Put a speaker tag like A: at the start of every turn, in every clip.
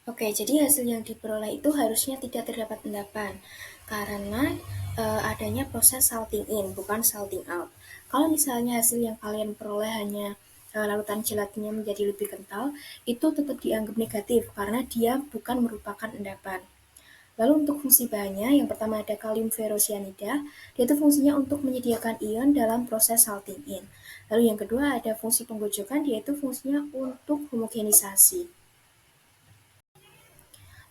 A: Oke, jadi hasil yang diperoleh itu harusnya tidak terdapat endapan karena adanya proses salting in, bukan salting out. Kalau misalnya hasil yang kalian peroleh hanya larutan gelatinnya menjadi lebih kental, itu tetap dianggap negatif karena dia bukan merupakan endapan. Lalu untuk fungsi bahannya, yang pertama ada kalium ferrocyanida, dia itu fungsinya untuk menyediakan ion dalam proses salting in. Lalu yang kedua ada fungsi penggojokan, yaitu fungsinya untuk homogenisasi.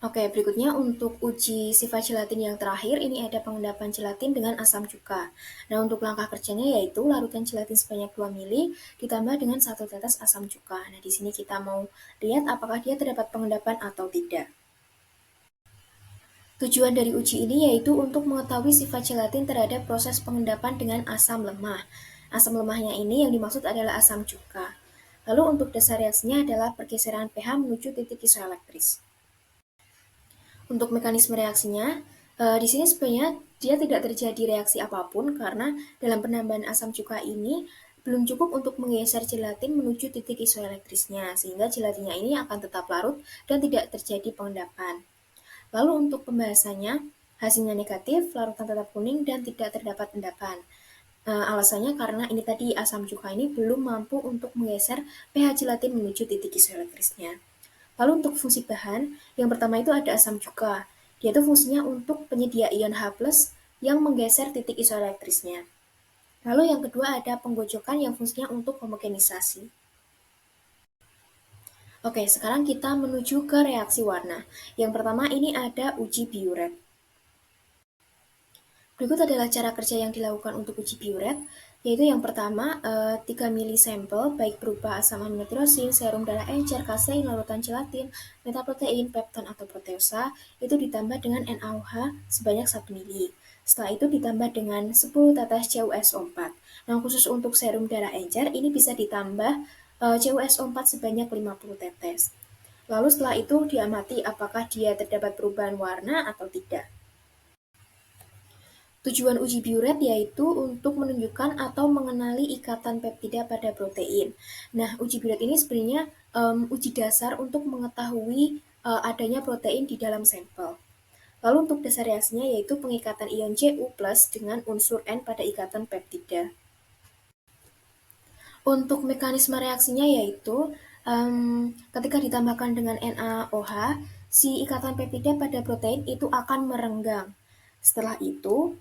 A: Oke, berikutnya untuk uji sifat gelatin yang terakhir, ini ada pengendapan gelatin dengan asam cuka. Nah, untuk langkah kerjanya yaitu larutan gelatin sebanyak 2 mili ditambah dengan 1 tetes asam cuka. Nah, di sini kita mau lihat apakah dia terdapat pengendapan atau tidak. Tujuan dari uji ini yaitu untuk mengetahui sifat gelatin terhadap proses pengendapan dengan asam lemah. Asam lemahnya ini yang dimaksud adalah asam cuka. Lalu untuk dasar reaksinya adalah pergeseran pH menuju titik isoelektris. Untuk mekanisme reaksinya, di sini sebenarnya dia tidak terjadi reaksi apapun karena dalam penambahan asam cuka ini belum cukup untuk menggeser gelatin menuju titik isoelektrisnya, sehingga gelatinnya ini akan tetap larut dan tidak terjadi pengendapan. Lalu untuk pembahasannya, hasilnya negatif, larutan tetap kuning, dan tidak terdapat endapan. Alasannya karena ini tadi asam cuka ini belum mampu untuk menggeser pH gelatin menuju titik isoelektrisnya. Lalu untuk fungsi bahan, yang pertama itu ada asam cuka. Dia itu fungsinya untuk penyedia ion H+ yang menggeser titik isoelektrisnya. Lalu yang kedua ada penggojokan yang fungsinya untuk homogenisasi. Oke, sekarang kita menuju ke reaksi warna. Yang pertama ini ada uji biuret. Berikut adalah cara kerja yang dilakukan untuk uji biuret, yaitu yang pertama 3 mili sampel baik berupa asam aminotirosin, serum darah encer, kasein, larutan gelatin, metaprotein, pepton atau proteosa itu ditambah dengan NaOH sebanyak 1 mili. Setelah itu ditambah dengan 10 tetes CuSO4. Nah, khusus untuk serum darah encer ini bisa ditambah CuSO4 sebanyak 50 tetes. Lalu setelah itu diamati apakah dia terdapat perubahan warna atau tidak. Tujuan uji biuret yaitu untuk menunjukkan atau mengenali ikatan peptida pada protein. Nah, uji biuret ini sebenarnya uji dasar untuk mengetahui adanya protein di dalam sampel. Lalu untuk dasar reaksinya yaitu pengikatan ion Cu+ dengan unsur N pada ikatan peptida. Untuk mekanisme reaksinya yaitu ketika ditambahkan dengan NaOH, si ikatan peptida pada protein itu akan merenggang. Setelah itu,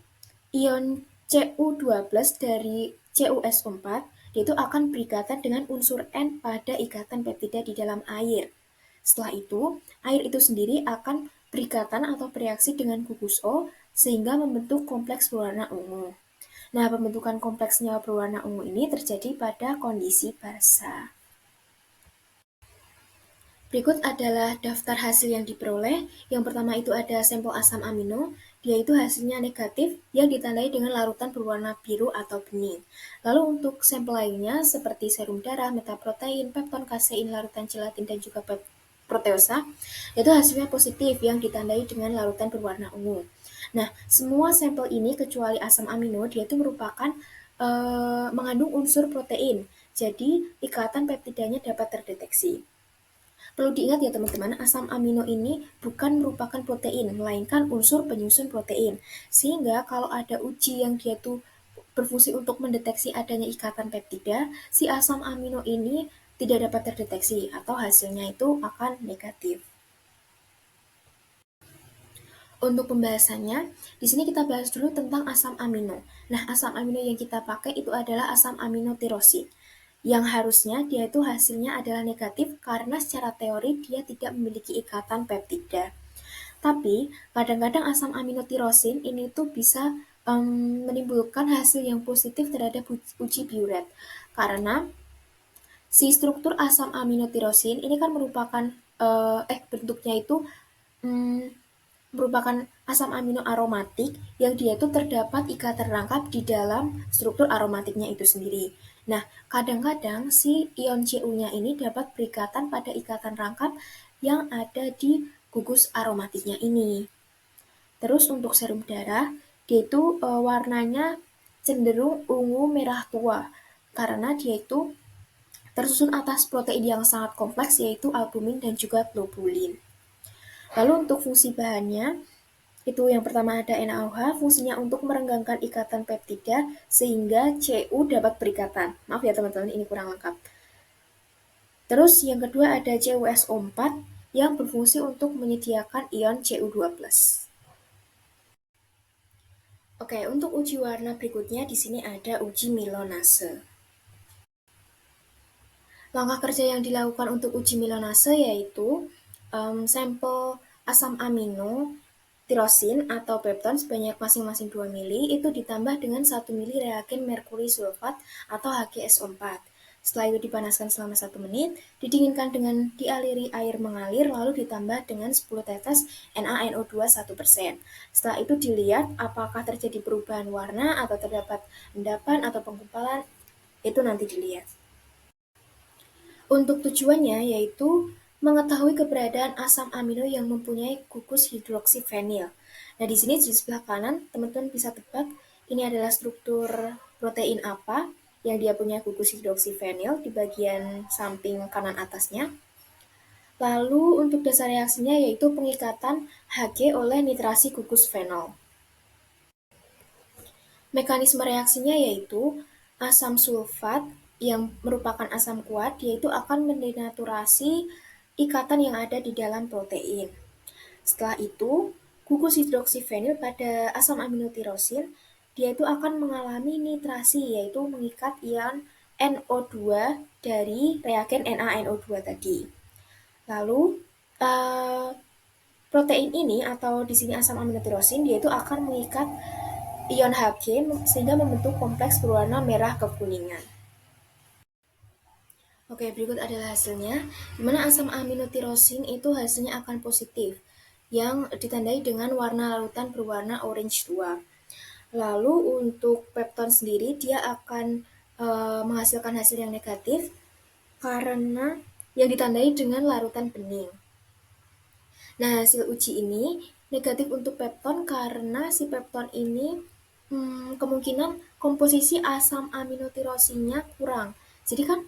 A: ion Cu12 dari CuSO4 itu akan berikatan dengan unsur N pada ikatan peptida di dalam air. Setelah itu, air itu sendiri akan berikatan atau bereaksi dengan gugus O sehingga membentuk kompleks berwarna ungu. Nah, pembentukan kompleksnya berwarna ungu ini terjadi pada kondisi basa. Berikut adalah daftar hasil yang diperoleh. Yang pertama itu ada sampel asam amino, dia itu hasilnya negatif yang ditandai dengan larutan berwarna biru atau bening. Lalu untuk sampel lainnya seperti serum darah, metaprotein, pepton, kasein, larutan gelatin, dan juga proteosa, itu hasilnya positif yang ditandai dengan larutan berwarna ungu. Nah, semua sampel ini kecuali asam amino, dia itu merupakan mengandung unsur protein. Jadi, ikatan peptidanya dapat terdeteksi. Perlu diingat ya teman-teman, asam amino ini bukan merupakan protein, melainkan unsur penyusun protein. Sehingga kalau ada uji yang dia tuh berfungsi untuk mendeteksi adanya ikatan peptida, si asam amino ini tidak dapat terdeteksi atau hasilnya itu akan negatif. Untuk pembahasannya, di sini kita bahas dulu tentang asam amino. Nah, asam amino yang kita pakai itu adalah asam amino tirosin. Yang harusnya dia itu hasilnya adalah negatif karena secara teori dia tidak memiliki ikatan peptida. Tapi kadang-kadang asam amino tirosin ini tuh bisa menimbulkan hasil yang positif terhadap uji biuret. Karena si struktur asam amino tirosin ini kan merupakan bentuknya itu merupakan asam amino aromatik yang dia itu terdapat ikatan rangkap di dalam struktur aromatiknya itu sendiri. Nah, kadang-kadang si ion Cu-nya ini dapat berikatan pada ikatan rangkap yang ada di gugus aromatiknya ini. Terus untuk serum darah, dia itu warnanya cenderung ungu merah tua karena dia itu tersusun atas protein yang sangat kompleks yaitu albumin dan juga globulin. Lalu untuk fungsi bahannya, itu yang pertama ada NaOH, fungsinya untuk merenggangkan ikatan peptida sehingga Cu dapat berikatan. Maaf ya teman-teman, ini kurang lengkap. Terus yang kedua ada CuSO4 yang berfungsi untuk menyediakan ion Cu2+. Oke, untuk uji warna berikutnya di sini ada uji milonase. Langkah kerja yang dilakukan untuk uji milonase yaitu sampel asam amino tirosin atau pepton sebanyak masing-masing 2 mili itu ditambah dengan 1 mili reagen merkuri sulfat atau HgSO4. Setelah itu dipanaskan selama 1 menit, didinginkan dengan dialiri air mengalir lalu ditambah dengan 10 tetes NaNO2 1%. Setelah itu dilihat apakah terjadi perubahan warna atau terdapat endapan atau penggumpalan, itu nanti dilihat. Untuk tujuannya yaitu mengetahui keberadaan asam amino yang mempunyai gugus hidroksifenil. Nah, di sini di sebelah kanan, teman-teman bisa tebak ini adalah struktur protein apa yang dia punya gugus hidroksifenil di bagian samping kanan atasnya. Lalu untuk dasar reaksinya yaitu pengikatan Hg oleh nitrasi gugus fenol. Mekanisme reaksinya yaitu asam sulfat yang merupakan asam kuat, yaitu akan mendenaturasi ikatan yang ada di dalam protein. Setelah itu, gugus hidroksifenil pada asam aminotirosin, dia itu akan mengalami nitrasi, yaitu mengikat ion NO2 dari reagen NaNO2 tadi. Lalu, protein ini atau di sini asam aminotirosin, dia itu akan mengikat ion Hg sehingga membentuk kompleks berwarna merah kekuningan. Oke, berikut adalah hasilnya, di mana asam aminotirosin itu hasilnya akan positif, yang ditandai dengan warna larutan berwarna orange tua. Lalu untuk pepton sendiri, dia akan menghasilkan hasil yang negatif, karena yang ditandai dengan larutan bening. Nah, hasil uji ini negatif untuk pepton karena si pepton ini kemungkinan komposisi asam aminotirosinnya kurang. Jadi kan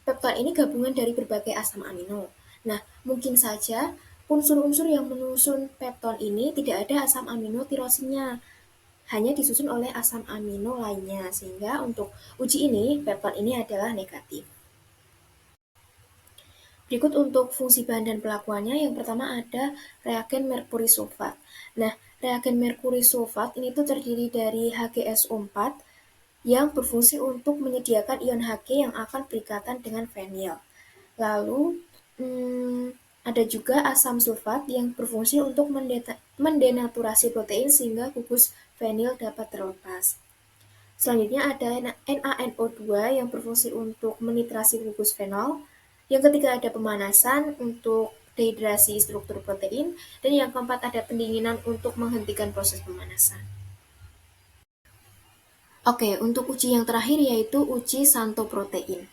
A: pepton ini gabungan dari berbagai asam amino. Nah, mungkin saja unsur-unsur yang menyusun pepton ini tidak ada asam amino tirosinnya, hanya disusun oleh asam amino lainnya, sehingga untuk uji ini, pepton ini adalah negatif. Berikut untuk fungsi bahan dan pelakuannya, yang pertama ada reagen merkuri sulfat. Nah, reagen merkuri sulfat ini tuh terdiri dari HgSO4 yang berfungsi untuk menyediakan ion Hg yang akan berikatan dengan fenil. Lalu, ada juga asam sulfat yang berfungsi untuk mendenaturasi protein sehingga gugus fenil dapat terlepas. Selanjutnya ada NaNO2 yang berfungsi untuk menitrasi gugus fenol. Yang ketiga ada pemanasan untuk dehidrasi struktur protein. Dan yang keempat ada pendinginan untuk menghentikan proses pemanasan. Oke, untuk uji yang terakhir yaitu uji santoprotein.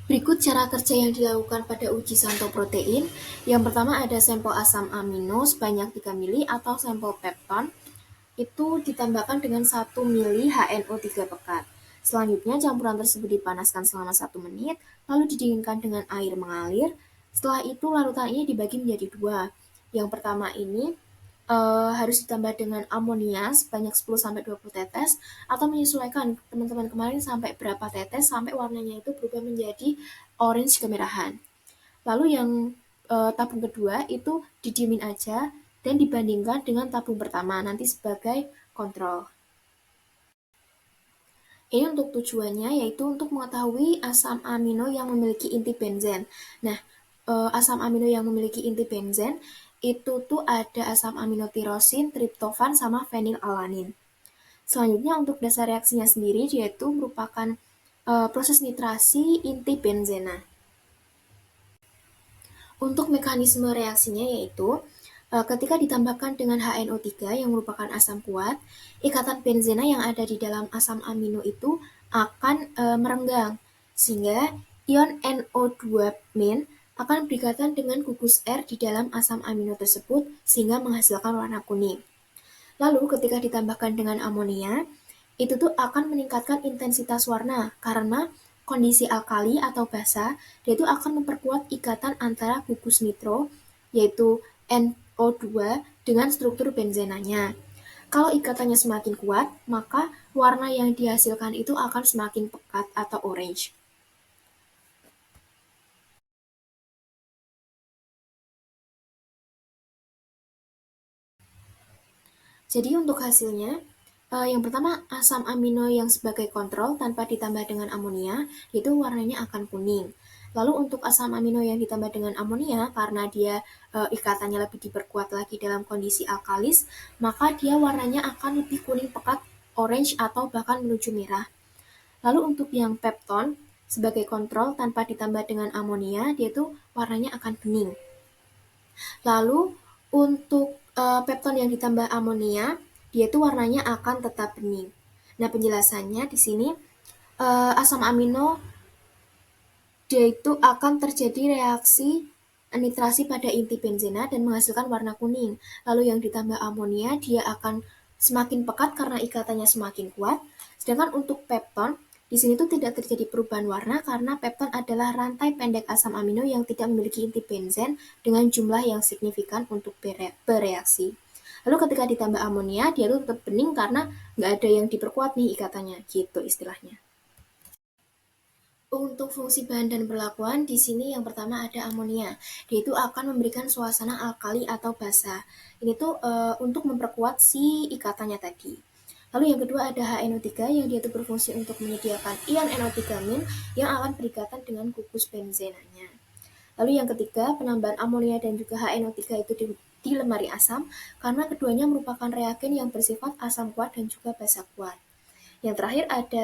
A: Berikut cara kerja yang dilakukan pada uji santoprotein. Yang pertama ada sampel asam amino sebanyak 3 mili atau sampel pepton. Itu ditambahkan dengan 1 mili HNO3 pekat. Selanjutnya campuran tersebut dipanaskan selama 1 menit, lalu didinginkan dengan air mengalir. Setelah itu larutan ini dibagi menjadi 2. Yang pertama ini harus ditambah dengan amonia sebanyak 10-20 tetes, atau menyesuaikan teman-teman kemarin sampai berapa tetes sampai warnanya itu berubah menjadi orange kemerahan. Lalu yang tabung kedua itu didiemin aja dan dibandingkan dengan tabung pertama nanti sebagai kontrol. Ini untuk tujuannya yaitu untuk mengetahui asam amino yang memiliki inti benzen. Nah, asam amino yang memiliki inti benzen itu tuh ada asam amino tirosin, triptofan, sama fenilalanin. Selanjutnya untuk dasar reaksinya sendiri yaitu merupakan proses nitrasi inti benzena. Untuk mekanisme reaksinya yaitu ketika ditambahkan dengan HNO3 yang merupakan asam kuat, ikatan benzena yang ada di dalam asam amino itu akan merenggang, sehingga ion NO2- akan berikatan dengan gugus R di dalam asam amino tersebut sehingga menghasilkan warna kuning. Lalu ketika ditambahkan dengan amonia, itu tuh akan meningkatkan intensitas warna karena kondisi alkali atau basa, dia itu akan memperkuat ikatan antara gugus nitro, yaitu NO2, dengan struktur benzenanya. Kalau ikatannya semakin kuat, maka warna yang dihasilkan itu akan semakin pekat atau orange. Jadi untuk hasilnya, yang pertama asam amino yang sebagai kontrol tanpa ditambah dengan amonia, itu warnanya akan kuning. Lalu untuk asam amino yang ditambah dengan amonia, karena dia ikatannya lebih diperkuat lagi dalam kondisi alkalis, maka dia warnanya akan lebih kuning pekat, orange atau bahkan menuju merah. Lalu untuk yang pepton sebagai kontrol tanpa ditambah dengan amonia, dia itu warnanya akan bening. Lalu untuk pepton yang ditambah amonia, dia itu warnanya akan tetap bening. Nah, penjelasannya di sini asam amino dia itu akan terjadi reaksi nitrasi pada inti benzena dan menghasilkan warna kuning. Lalu yang ditambah amonia dia akan semakin pekat karena ikatannya semakin kuat. Sedangkan untuk pepton di sini tuh tidak terjadi perubahan warna karena pepton adalah rantai pendek asam amino yang tidak memiliki inti benzen dengan jumlah yang signifikan untuk bereaksi. Lalu ketika ditambah amonia, dia tuh tetap bening karena nggak ada yang diperkuat nih ikatannya, gitu istilahnya. Untuk fungsi bahan dan perlakuan, di sini yang pertama ada amonia. Dia itu akan memberikan suasana alkali atau basa. Ini tuh untuk memperkuat si ikatannya tadi. Lalu yang kedua ada HNO3 yang dia itu berfungsi untuk menyediakan ion NO3- yang akan berikatan dengan gugus benzenanya. Lalu yang ketiga, penambahan amonia dan juga HNO3 itu di lemari asam karena keduanya merupakan reagen yang bersifat asam kuat dan juga basa kuat. Yang terakhir ada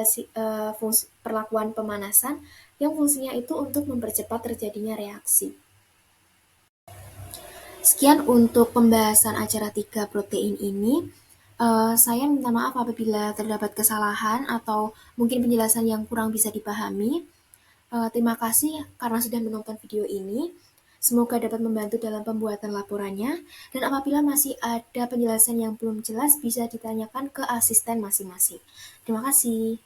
A: fungsi perlakuan pemanasan yang fungsinya itu untuk mempercepat terjadinya reaksi. Sekian untuk pembahasan acara 3 protein ini. Saya minta maaf apabila terdapat kesalahan atau mungkin penjelasan yang kurang bisa dipahami. Terima kasih karena sudah menonton video ini. Semoga dapat membantu dalam pembuatan laporannya. Dan apabila masih ada penjelasan yang belum jelas, bisa ditanyakan ke asisten masing-masing. Terima kasih.